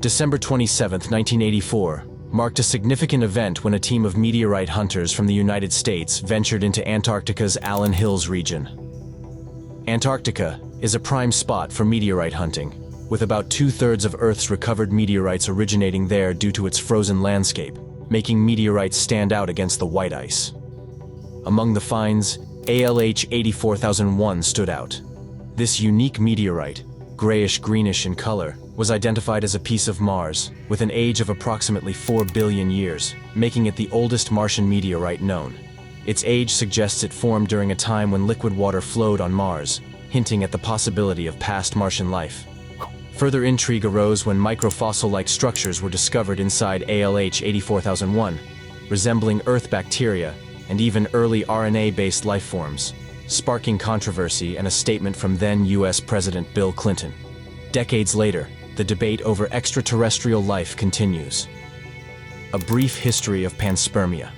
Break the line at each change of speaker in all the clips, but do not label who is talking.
December 27, 1984, marked a significant event when a team of meteorite hunters from the United States ventured into Antarctica's Allen Hills region. Antarctica is a prime spot for meteorite hunting, with about 2/3 of Earth's recovered meteorites originating there due to its frozen landscape, making meteorites stand out against the white ice. Among the finds, ALH 84001 stood out. This unique meteorite, grayish-greenish in color, was identified as a piece of Mars, with an age of approximately 4 billion years, making it the oldest Martian meteorite known. Its age suggests it formed during a time when liquid water flowed on Mars, hinting at the possibility of past Martian life. Further intrigue arose when microfossil-like structures were discovered inside ALH 84001, resembling Earth bacteria and even early RNA-based life forms, sparking controversy and a statement from then US President Bill Clinton. Decades later, the debate over extraterrestrial life continues. A brief history of panspermia.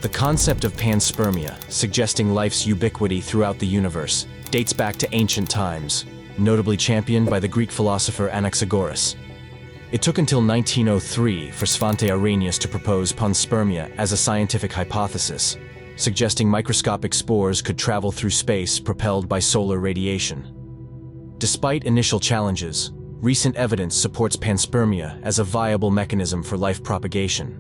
The concept of panspermia, suggesting life's ubiquity throughout the universe, dates back to ancient times, notably championed by the Greek philosopher Anaxagoras. It took until 1903 for Svante Arrhenius to propose panspermia as a scientific hypothesis, suggesting microscopic spores could travel through space propelled by solar radiation. Despite initial challenges, recent evidence supports panspermia as a viable mechanism for life propagation.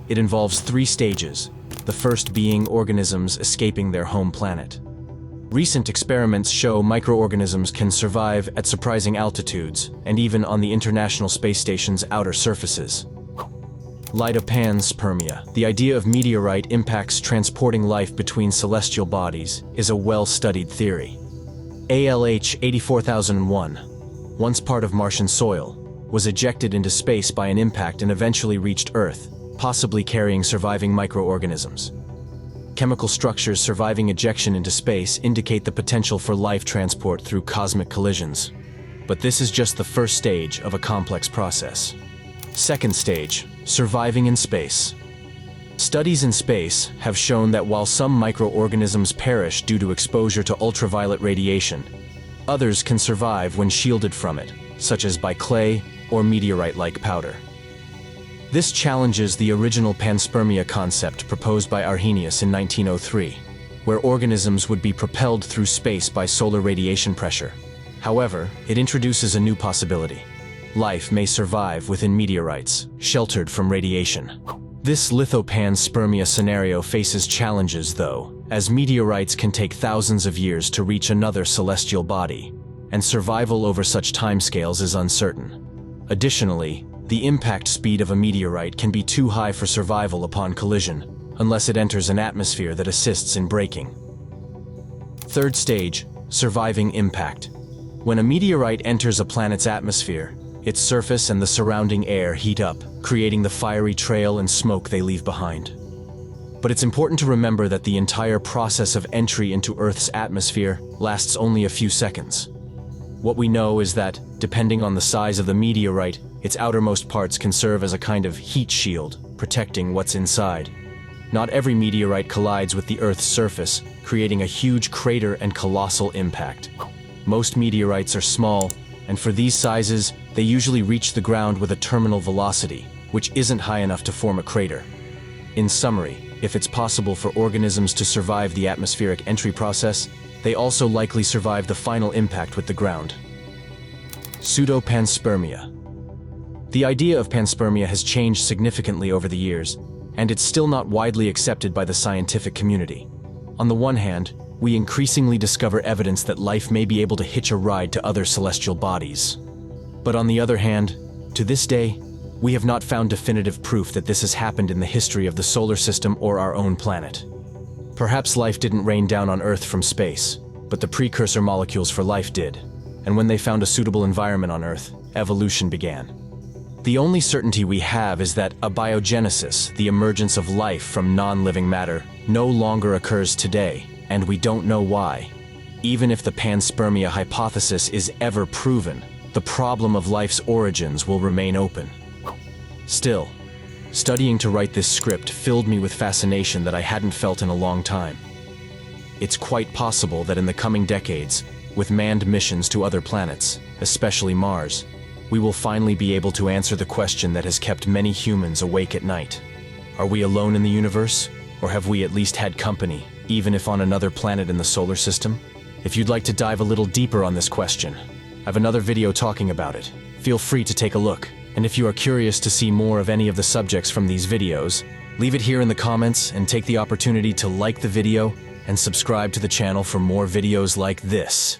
It involves 3 stages, the first being organisms escaping their home planet. Recent experiments show microorganisms can survive at surprising altitudes and even on the International Space Station's outer surfaces. Panspermia, the idea of meteorite impacts transporting life between celestial bodies, is a well-studied theory. ALH 84001, once part of Martian soil, was ejected into space by an impact and eventually reached Earth, possibly carrying surviving microorganisms. Chemical structures surviving ejection into space indicate the potential for life transport through cosmic collisions. But this is just the first stage of a complex process. Second stage, surviving in space. Studies in space have shown that while some microorganisms perish due to exposure to ultraviolet radiation, others can survive when shielded from it, such as by clay or meteorite-like powder. This challenges the original panspermia concept proposed by Arrhenius in 1903, where organisms would be propelled through space by solar radiation pressure. However, it introduces a new possibility. Life may survive within meteorites, sheltered from radiation. This lithopanspermia scenario faces challenges, though, as meteorites can take thousands of years to reach another celestial body, and survival over such timescales is uncertain. Additionally, the impact speed of a meteorite can be too high for survival upon collision, unless it enters an atmosphere that assists in braking. Third stage, surviving impact. When a meteorite enters a planet's atmosphere, its surface and the surrounding air heat up, creating the fiery trail and smoke they leave behind. But it's important to remember that the entire process of entry into Earth's atmosphere lasts only a few seconds. What we know is that, depending on the size of the meteorite, its outermost parts can serve as a kind of heat shield, protecting what's inside. Not every meteorite collides with the Earth's surface, creating a huge crater and colossal impact. Most meteorites are small, and for these sizes, they usually reach the ground with a terminal velocity, which isn't high enough to form a crater. In summary, if it's possible for organisms to survive the atmospheric entry process, they also likely survive the final impact with the ground. Pseudopanspermia. The idea of panspermia has changed significantly over the years, and it's still not widely accepted by the scientific community. On the one hand, we increasingly discover evidence that life may be able to hitch a ride to other celestial bodies. But on the other hand, to this day, we have not found definitive proof that this has happened in the history of the solar system or our own planet. Perhaps life didn't rain down on Earth from space, but the precursor molecules for life did, and when they found a suitable environment on Earth, evolution began. The only certainty we have is that abiogenesis, the emergence of life from non-living matter, no longer occurs today, and we don't know why. Even if the panspermia hypothesis is ever proven, the problem of life's origins will remain open. Still, studying to write this script filled me with fascination that I hadn't felt in a long time. It's quite possible that in the coming decades, with manned missions to other planets, especially Mars, we will finally be able to answer the question that has kept many humans awake at night. Are we alone in the universe? Or have we at least had company, even if on another planet in the solar system? If you'd like to dive a little deeper on this question, I have another video talking about it. Feel free to take a look. And if you are curious to see more of any of the subjects from these videos, leave it here in the comments and take the opportunity to like the video and subscribe to the channel for more videos like this.